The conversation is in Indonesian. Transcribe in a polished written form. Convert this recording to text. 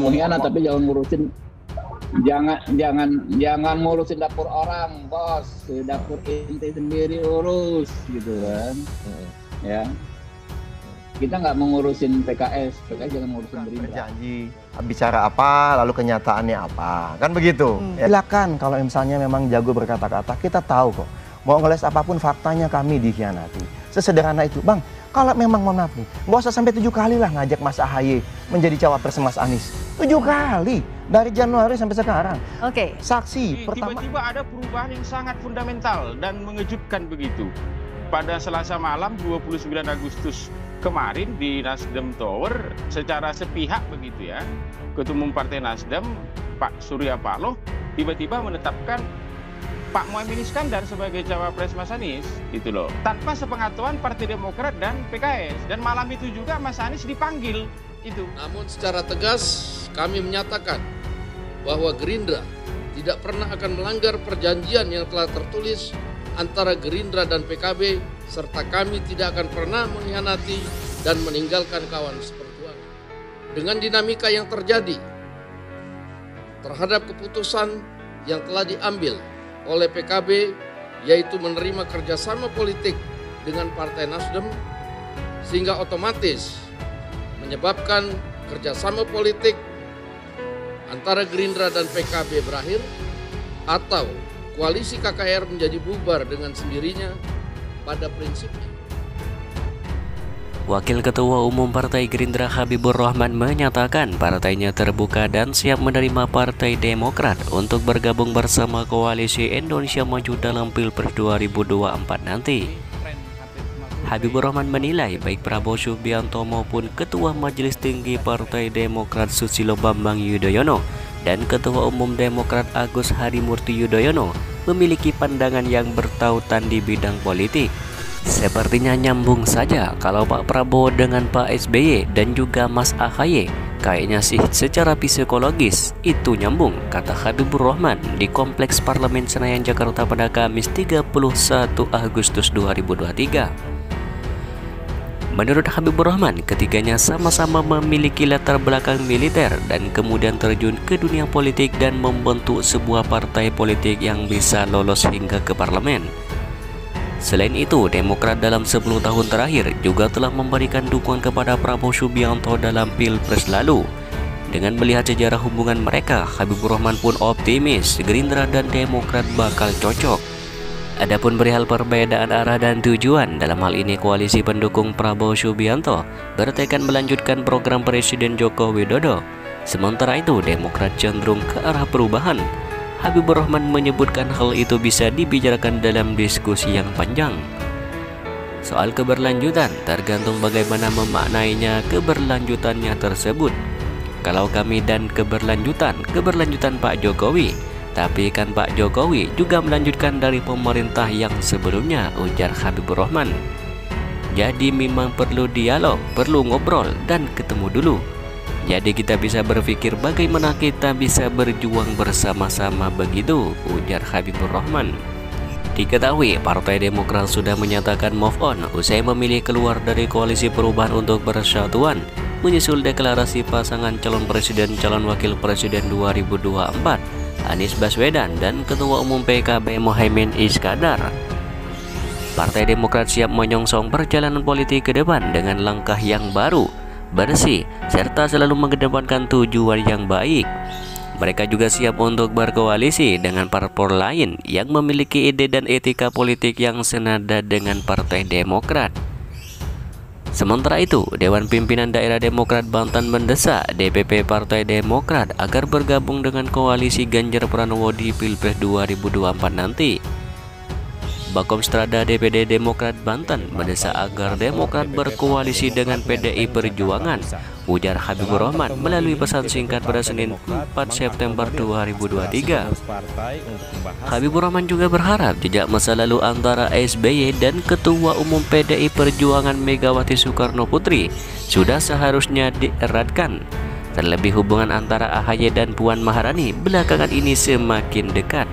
mengkhianat, tapi jangan ngurusin, jangan ngurusin dapur orang, bos. Dapur inti sendiri urus, gitu kan. Ya. Kita nggak mengurusin PKS jangan ngurusin Gerindra. Berjanji bicara apa, lalu kenyataannya apa, kan begitu. Silakan kalau misalnya memang jago berkata-kata, kita tahu kok. Mau ngeles apapun faktanya kami dikhianati. Sesederhana itu, Bang. Kalau memang mau nih, nggak usah sampai 7 kali lah ngajak Mas AHY menjadi cawapres Mas Anies. 7 kali dari Januari sampai sekarang. Oke. Saksi pertama. Tiba-tiba ada perubahan yang sangat fundamental dan mengejutkan begitu. Pada Selasa malam 29 Agustus kemarin di Nasdem Tower secara sepihak begitu ya, Ketua Umum Partai Nasdem Pak Surya Paloh tiba-tiba menetapkan Pak Muhaimin Iskandar sebagai cawapres Mas Anies, gitu loh, tanpa sepengetahuan Partai Demokrat dan PKS. Dan malam itu juga Mas Anies dipanggil itu. Namun secara tegas kami menyatakan bahwa Gerindra tidak pernah akan melanggar perjanjian yang telah tertulis antara Gerindra dan PKB, serta kami tidak akan pernah mengkhianati dan meninggalkan kawan seperjuangan. Dengan dinamika yang terjadi terhadap keputusan yang telah diambil oleh PKB, yaitu menerima kerjasama politik dengan Partai Nasdem, sehingga otomatis menyebabkan kerjasama politik antara Gerindra dan PKB berakhir, atau koalisi KKR menjadi bubar dengan sendirinya pada prinsipnya. Wakil Ketua Umum Partai Gerindra Habibur Rahman menyatakan partainya terbuka dan siap menerima Partai Demokrat untuk bergabung bersama Koalisi Indonesia Maju dalam Pilpres 2024 nanti. Habibur Rahman menilai baik Prabowo Subianto maupun Ketua Majelis Tinggi Partai Demokrat Susilo Bambang Yudhoyono dan Ketua Umum Demokrat Agus Harimurti Yudhoyono memiliki pandangan yang bertautan di bidang politik. Sepertinya nyambung saja kalau Pak Prabowo dengan Pak SBY dan juga Mas AHY. Kayaknya sih secara psikologis itu nyambung, kata Habibur Rahman di Kompleks Parlemen Senayan Jakarta pada Kamis 31 Agustus 2023. Menurut Habibur Rahman, ketiganya sama-sama memiliki latar belakang militer dan kemudian terjun ke dunia politik dan membentuk sebuah partai politik yang bisa lolos hingga ke parlemen. Selain itu, Demokrat dalam 10 tahun terakhir juga telah memberikan dukungan kepada Prabowo Subianto dalam Pilpres lalu. Dengan melihat sejarah hubungan mereka, Habibur Rahman pun optimis Gerindra dan Demokrat bakal cocok. Adapun perihal perbedaan arah dan tujuan, dalam hal ini koalisi pendukung Prabowo Subianto bertekad melanjutkan program Presiden Joko Widodo. Sementara itu, Demokrat cenderung ke arah perubahan. Habibur Rahman menyebutkan hal itu bisa dibicarakan dalam diskusi yang panjang. Soal keberlanjutan, tergantung bagaimana memaknainya keberlanjutannya tersebut. Kalau kami dan keberlanjutan Pak Jokowi. Tapi kan Pak Jokowi juga melanjutkan dari pemerintah yang sebelumnya, ujar Habibur Rahman. Jadi memang perlu dialog, perlu ngobrol dan ketemu dulu. Jadi kita bisa berpikir bagaimana kita bisa berjuang bersama-sama begitu, ujar Habibur Rahman. Diketahui Partai Demokrat sudah menyatakan move on usai memilih keluar dari Koalisi Perubahan untuk Persatuan menyusul deklarasi pasangan calon presiden calon wakil presiden 2024 Anies Baswedan dan Ketua Umum PKB Muhaimin Iskandar. Partai Demokrat siap menyongsong perjalanan politik ke depan dengan langkah yang baru, bersih, serta selalu mengedepankan tujuan yang baik. Mereka juga siap untuk berkoalisi dengan parpol lain yang memiliki ide dan etika politik yang senada dengan Partai Demokrat. Sementara itu, Dewan Pimpinan Daerah Demokrat Banten mendesak DPP Partai Demokrat agar bergabung dengan koalisi Ganjar Pranowo di Pilpres 2024 nanti. Bakom Strada DPD Demokrat Banten mendesak agar Demokrat berkoalisi dengan PDI Perjuangan, ujar Habibur Rahman melalui pesan singkat pada Senin 4 September 2023. Habibur Rahman juga berharap jejak masa lalu antara SBY dan Ketua Umum PDI Perjuangan Megawati Soekarno Putri sudah seharusnya dieratkan. Terlebih hubungan antara AHY dan Puan Maharani belakangan ini semakin dekat.